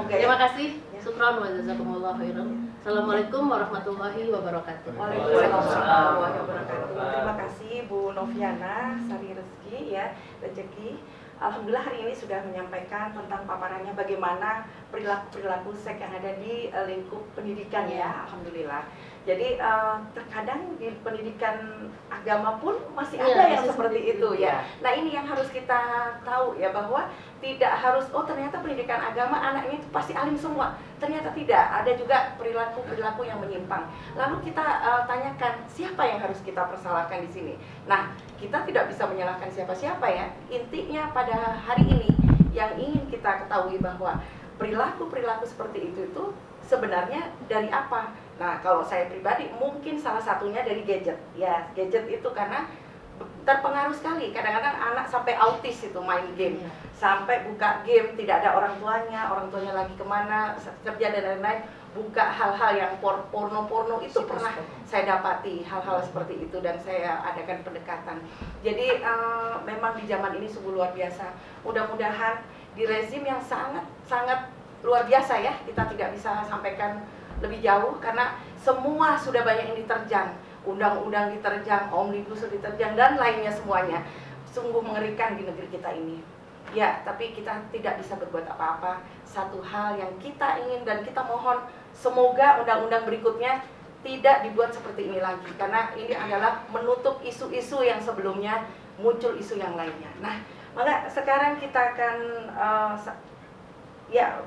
Terima kasih. Syukran wa jazakumullah khairan. Assalamualaikum warahmatullahi wabarakatuh. Waalaikumsalam warahmatullahi wabarakatuh. Terima kasih Bu Noviana Sari Rezeki ya, rezeki. Alhamdulillah hari ini sudah menyampaikan tentang paparannya bagaimana perilaku seks yang ada di lingkup pendidikan ya. Alhamdulillah. Jadi terkadang di pendidikan agama pun masih Iya, ada yang masih seperti seperti itu itu. ya. Nah ini yang harus kita tahu ya, bahwa tidak harus ternyata pendidikan agama anaknya itu pasti alim semua. Ternyata tidak, ada juga perilaku yang menyimpang. Lalu kita tanyakan siapa yang harus kita persalahkan di sini. Nah kita tidak bisa menyalahkan siapa-siapa ya. Intinya pada hari ini yang ingin kita ketahui bahwa perilaku seperti itu sebenarnya dari apa? Nah, kalau saya pribadi mungkin salah satunya dari gadget. Ya, gadget itu karena terpengaruh sekali. Kadang-kadang anak sampai autis itu main game. Sampai buka game, tidak ada orang tuanya lagi kemana, kerja dan lain-lain. Buka hal-hal yang porno itu pernah saya dapati hal-hal seperti itu dan saya adakan pendekatan. Jadi memang di zaman ini sungguh luar biasa. Mudah-mudahan di rezim yang sangat luar biasa ya, kita tidak bisa sampaikan lebih jauh karena semua sudah banyak yang diterjang, undang-undang diterjang, omnibus diterjang dan lainnya semuanya. Sungguh mengerikan di negeri kita ini. Ya, tapi kita tidak bisa berbuat apa-apa. Satu hal yang kita ingin dan kita mohon semoga undang-undang berikutnya tidak dibuat seperti ini lagi karena ini adalah menutup isu-isu yang sebelumnya muncul isu yang lainnya. Nah, maka sekarang kita akan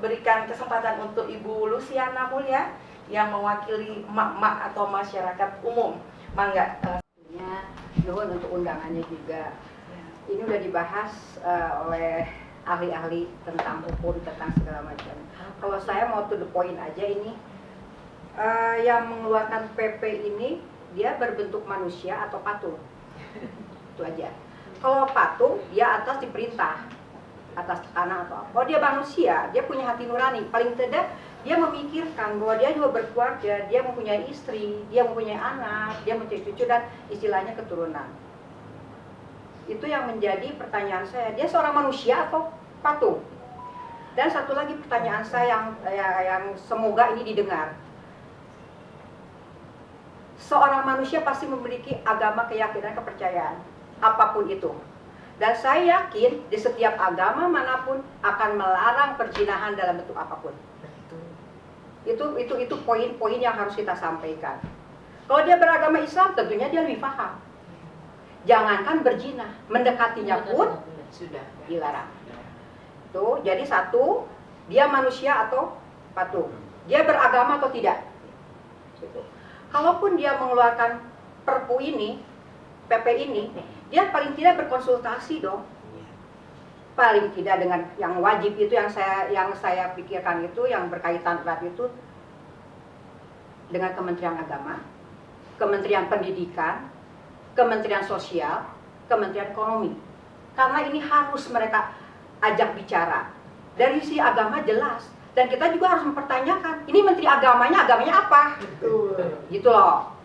berikan kesempatan untuk Ibu Luciana Mulya yang mewakili emak-emak atau masyarakat umum. Mangga. Nuhun untuk undangannya juga. Ini udah dibahas oleh ahli-ahli tentang hukum, tentang segala macam. Kalau saya mau to the point aja ini, yang mengeluarkan PP ini dia berbentuk manusia atau patung. Itu aja. Kalau patung dia atas diperintah, atas tekanan atau apa. Oh dia manusia, dia punya hati nurani. Paling tidak dia memikirkan bahwa dia juga berkeluarga, dia mempunyai istri, dia mempunyai anak, dia mempunyai cucu dan istilahnya keturunan. Itu yang menjadi pertanyaan saya. Dia seorang manusia atau patung? Dan satu lagi pertanyaan saya yang semoga ini didengar. Seorang manusia pasti memiliki agama, keyakinan, kepercayaan, apapun itu. Dan saya yakin di setiap agama manapun akan melarang perzinahan dalam bentuk apapun. Itu poin-poin yang harus kita sampaikan. Kalau dia beragama Islam, tentunya dia lebih paham. Jangankan berzina, mendekatinya pun sudah dilarang. Tuh, jadi satu, dia manusia atau patung. Dia beragama atau tidak. Gitu. Kalaupun dia mengeluarkan perpu ini, PP ini, dia paling tidak berkonsultasi dong. Paling tidak dengan yang wajib itu yang saya pikirkan itu yang berkaitan erat itu dengan Kementerian Agama, Kementerian Pendidikan, Kementerian Sosial, Kementerian Ekonomi. Karena ini harus mereka ajak bicara. Dari sisi agama jelas dan kita juga harus mempertanyakan, ini menteri agamanya apa? Gitu loh.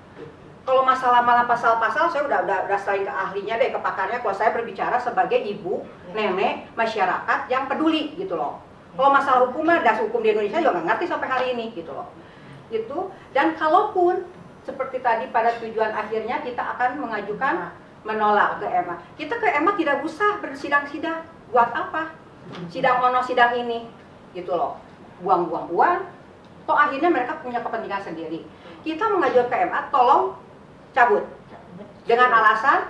Kalau masalah pasal-pasal saya udah selain ke ahlinya deh, ke pakarnya. Kalau saya berbicara sebagai ibu, nenek, masyarakat yang peduli gitu loh. Kalau masalah hukum, das hukum di Indonesia juga nggak ngerti sampai hari ini gitu loh. Itu dan kalaupun seperti tadi pada tujuan akhirnya kita akan mengajukan menolak ke EMA. Kita ke EMA tidak usah bersidang-sidang. Buat apa? Sidang ono sidang ini gitu loh. Buang-buang uang. Toh akhirnya mereka punya kepentingan sendiri. Kita mengajukan ke EMA, tolong cabut dengan alasan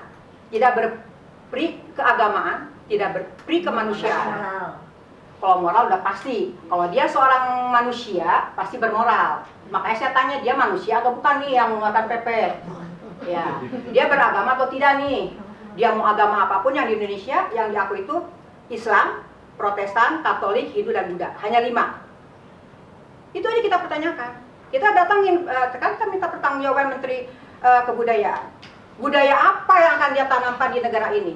tidak berperi keagamaan, tidak berperi kemanusiaan. Kalau moral udah pasti, kalau dia seorang manusia pasti bermoral. Makanya saya tanya dia manusia atau bukan nih yang mengeluarkan PP. Ya, dia beragama atau tidak nih? Dia mau agama apapun yang di Indonesia yang diakui itu Islam, Protestan, Katolik, Hindu dan Buddha. Hanya 5. Itu aja kita pertanyakan. Kita datangin, kan kita minta pertanggungjawaban Menteri Kebudayaan. Budaya apa yang akan dia tanamkan di negara ini?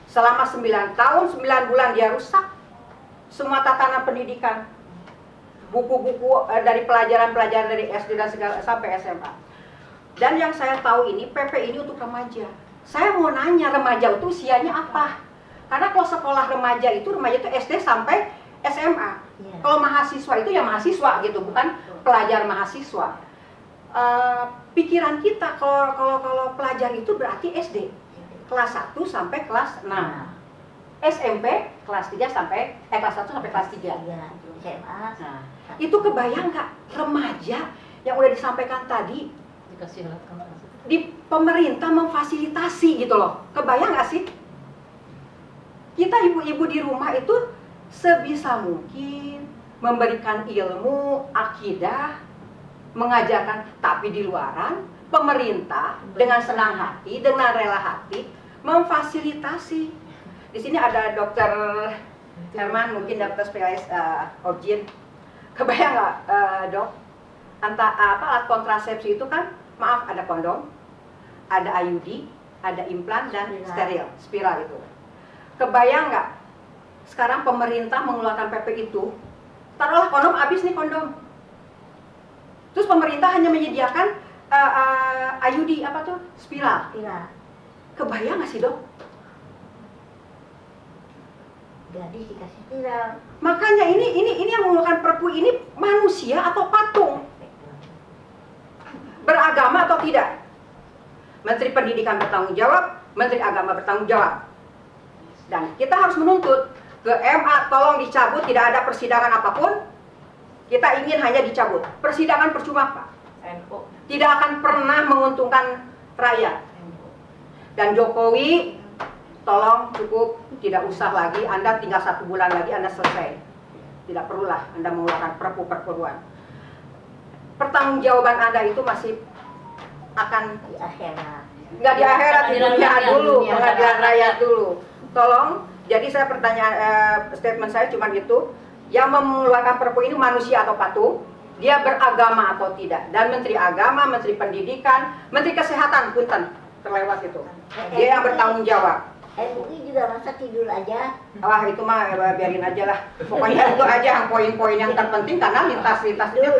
Selama 9 tahun, 9 bulan dia rusak semua tatanan pendidikan. Buku-buku dari pelajaran-pelajaran dari SD dan segala sampai SMA. Dan yang saya tahu ini, PP ini untuk remaja. Saya mau nanya, remaja itu usianya apa? Karena kalau sekolah remaja itu SD sampai SMA. Kalau mahasiswa itu ya mahasiswa gitu, bukan pelajar mahasiswa. Pikiran kita kalau pelajar itu berarti SD kelas 1 sampai kelas 6, SMP kelas 3 sampai kelas 1 sampai kelas 3. SMA. Nah, itu kebayang nggak remaja yang udah disampaikan tadi Dikasih alat kamar. Di pemerintah memfasilitasi gitu loh. Kebayang nggak sih? Kita ibu-ibu di rumah itu sebisa mungkin memberikan ilmu, akidah, mengajarkan, tapi di luaran pemerintah dengan senang hati, dengan rela hati memfasilitasi. Di sini ada dokter Herman, mungkin dokter spesialis objin. Kebayang nggak dok? Alat kontrasepsi itu kan, maaf, ada kondom, ada IUD, ada implan dan steril, spiral itu. Kebayang nggak? Sekarang pemerintah mengeluarkan PP itu, taruhlah kondom habis nih kondom. Terus pemerintah hanya menyediakan IUD apa tuh? Spiral. Iya. Kebayang nggak sih dok? Gadis dikasih spiral. Makanya ini yang mengeluarkan perpu ini manusia atau patung? Beragama atau tidak? Menteri Pendidikan bertanggung jawab, Menteri Agama bertanggung jawab. Dan kita harus menuntut ke MA, tolong dicabut, tidak ada persidangan apapun. Kita ingin hanya dicabut. Persidangan percuma Pak. Tidak akan pernah menguntungkan rakyat. Dan Jokowi, tolong cukup, tidak usah lagi, Anda tinggal 1 bulan lagi Anda selesai. Tidak perlulah Anda mengeluarkan perpu-perpuan. Pertanggungjawaban Anda itu masih akan Di akhirat. nggak di akhirat, di dunia dulu, dunia. pengadilan rakyat dulu. Tolong, jadi saya statement saya cuma gitu, yang mengeluarkan perpu ini manusia atau patung, dia beragama atau tidak. Dan Menteri Agama, Menteri Pendidikan, Menteri Kesehatan, punten, terlewat itu. Dia yang bertanggung jawab. MUI juga masa tidur aja. Wah itu mah biarin aja lah. Pokoknya itu aja yang poin-poin yang terpenting karena lintas-lintas ini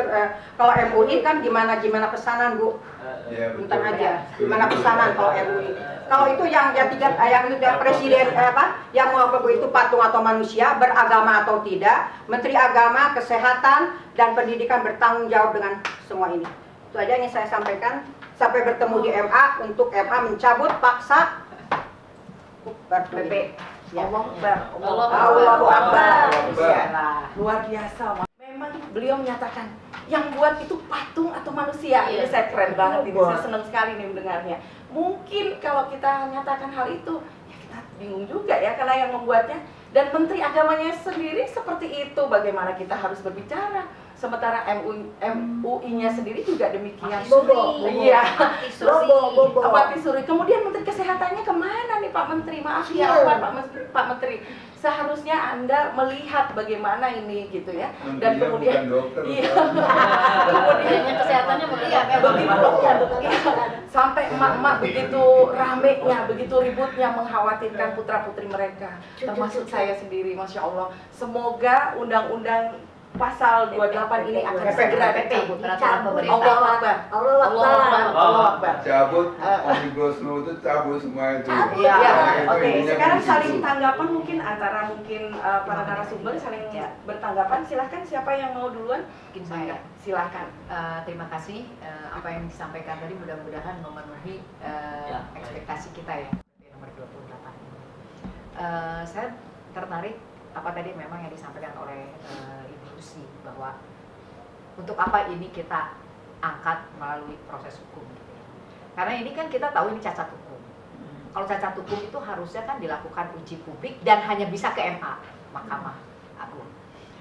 kalau MUI kan gimana pesanan Bu? Ya, Bentar betul. aja. Gimana pesanan kalau MUI? Kalau itu yang presiden yang mau itu patung atau manusia, beragama atau tidak, Menteri Agama, Kesehatan dan Pendidikan bertanggung jawab dengan semua ini. Itu aja yang saya sampaikan. Sampai bertemu di MA untuk MA mencabut paksa PP. Allah Akbar. Allahu Akbar. Luar biasa. Memang beliau menyatakan yang buat itu patung atau manusia. Iya. Ini saya keren banget ini. Saya senang sekali nih mendengarnya. Mungkin kalau kita nyatakan hal itu, ya kita bingung juga ya karena yang membuatnya. Dan Menteri Agamanya sendiri seperti itu. Bagaimana kita harus berbicara? Sementara MUI-nya sendiri juga demikian. Bobo. Iya. Bobo. Mati suri. Kemudian Menteri Kesehatannya kemana nih Pak Menteri? Maaf ya Pak Menteri. Seharusnya Anda melihat bagaimana ini gitu ya. Dan Menterinya kemudian bukan dokter, iya. bukan. Kemudian kesehatannya Sampai emak-emak begitu ramenya, begitu ributnya mengkhawatirkan putra-putri mereka. Termasuk saya sendiri, Masya Allah. Semoga undang-undang pasal 28 ini akan segera dicabut. peraturan pemerintah. Allah Akbar. Allah Allah Akbar. Akbar. Allah Akbar. Cabut Omnibus Law itu cabut semua itu. Iya, Itu oke. intinya Sekarang di saling situ. tanggapan mungkin antara para narasumber saling bertanggapan. Silahkan siapa yang mau duluan? Mungkin saya. Silahkan. Terima kasih apa yang disampaikan tadi mudah-mudahan memenuhi ekspektasi kita ya nomor 28. Saya tertarik apa tadi memang yang disampaikan oleh Ibu Lucy bahwa untuk apa ini kita angkat melalui proses hukum gitu ya. Karena ini kan kita tahu ini cacat hukum. Kalau cacat hukum itu harusnya kan dilakukan uji publik dan hanya bisa ke MA, Mahkamah Agung.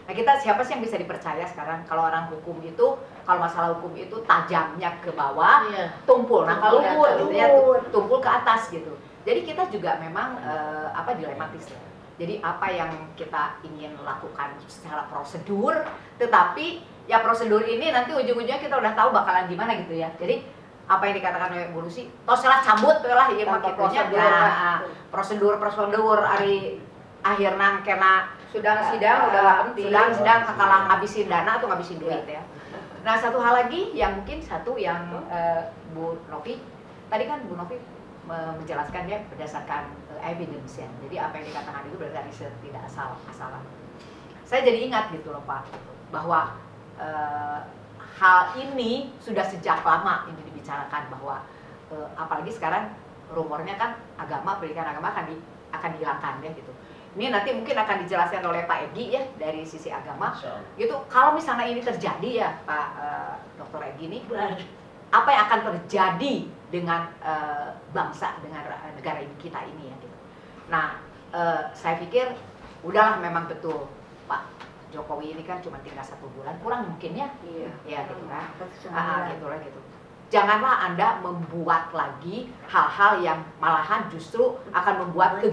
Nah kita siapa sih yang bisa dipercaya sekarang kalau orang hukum itu kalau masalah hukum itu tajamnya ke bawah, Iya. tumpul, nah kalau Tumpul, gitu ya tumpul ke atas gitu. Jadi kita juga memang dilematis ya. Jadi apa yang kita ingin lakukan secara prosedur, tetapi ya prosedur ini nanti ujung-ujungnya kita udah tahu bakalan gimana gitu ya. Jadi apa yang dikatakan oleh Bu Lucy, toselah cabut lah ya Tanpa makitunya. prosedur. Prosedur hari akhirna kena Sidang udah nggak penting. sedang kekalang ngabisin dana atau ngabisin duit ya. Nah satu hal lagi yang mungkin Bu Novi tadi kan Bu Novi menjelaskan ya berdasarkan evidence ya. Jadi apa yang dikatakan itu berarti riset tidak asal-asalan. Saya jadi ingat gitu loh Pak bahwa hal ini sudah sejak lama ini dibicarakan bahwa apalagi sekarang rumornya kan pendidikan agama akan dihilangkan ya gitu. Ini nanti mungkin akan dijelaskan oleh Pak Egi ya dari sisi agama. Gitu. Kalau misalnya ini terjadi ya Pak Dr. Egi ini apa yang akan terjadi dengan bangsa, dengan negara ini kita ini ya gitu. Nah, saya pikir udahlah, memang betul Pak Jokowi ini kan cuma tinggal 1 bulan, kurang mungkin ya, Iya. ya gitu kan, Persoalan. gitu lah gitu. Janganlah Anda membuat lagi hal-hal yang malahan justru akan membuat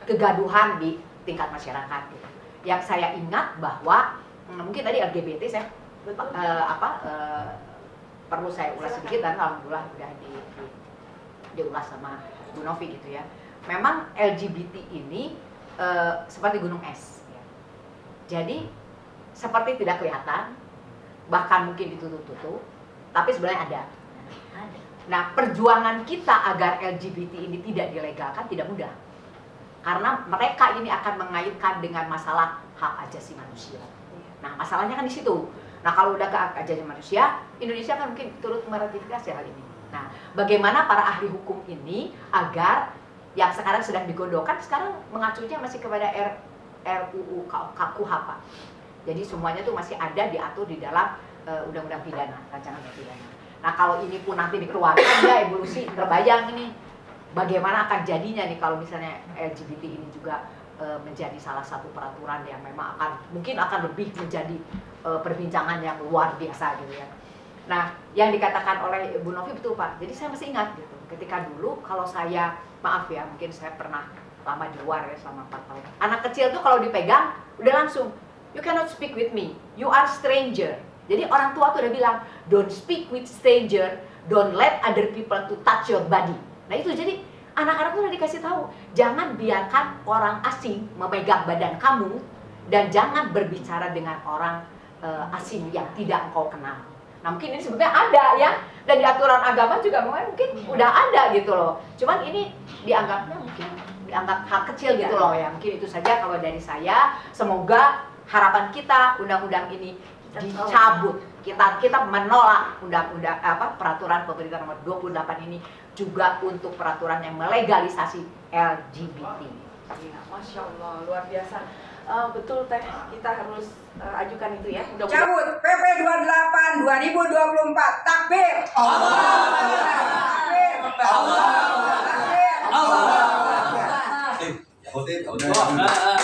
kegaduhan di tingkat masyarakat. Gitu. Yang saya ingat bahwa mungkin tadi LGBT saya perlu saya ulas sedikit, dan alhamdulillah udah diulas sama Bu Novi gitu ya. Memang LGBT ini seperti gunung es. Ya. Jadi seperti tidak kelihatan, bahkan mungkin ditutup-tutup, tapi sebenarnya ada. Nah, perjuangan kita agar LGBT ini tidak dilegalkan tidak mudah. Karena mereka ini akan mengaitkan dengan masalah hak asasi manusia. Nah, masalahnya kan di situ. Nah, kalau udah ke hak asasi manusia, Indonesia kan mungkin turut meratifikasi hal ini. Nah, bagaimana para ahli hukum ini agar yang sekarang sedang digodokkan, sekarang mengacunya masih kepada RUU KUHP. Jadi semuanya tuh masih ada diatur di dalam undang-undang pidana, rancangan pidana. Nah, kalau ini pun nanti dikeluarkan ya evolusi, terbayang ini bagaimana akan jadinya nih kalau misalnya LGBT ini juga menjadi salah satu peraturan yang memang mungkin akan lebih menjadi perbincangan yang luar biasa gitu ya. Nah, yang dikatakan oleh Bu Novi betul Pak. Jadi saya masih ingat gitu, ketika dulu kalau saya, maaf ya, mungkin saya pernah lama di luar ya selama 4 tahun. Anak kecil tuh kalau dipegang udah langsung, you cannot speak with me, you are stranger. Jadi orang tua tuh udah bilang, don't speak with stranger, don't let other people to touch your body. Nah itu jadi anak-anak tuh udah dikasih tahu, jangan biarkan orang asing memegang badan kamu, dan jangan berbicara dengan orang asing yang tidak engkau kenal. Nah mungkin ini sebenarnya ada ya, dan di aturan agama juga mungkin udah ada gitu loh. Cuman ini dianggap hal kecil gitu loh ya. Mungkin itu saja kalau dari saya. Semoga harapan kita undang-undang ini dicabut. Kita menolak undang-undang peraturan pemerintah nomor 28 ini juga untuk peraturan yang melegalisasi LGBT. Iya, Masya Allah, luar biasa. Betul Teh, kita harus ajukan itu ya. Cabut PP 28 2024. Takbir. Takbir. Takbir. Udah.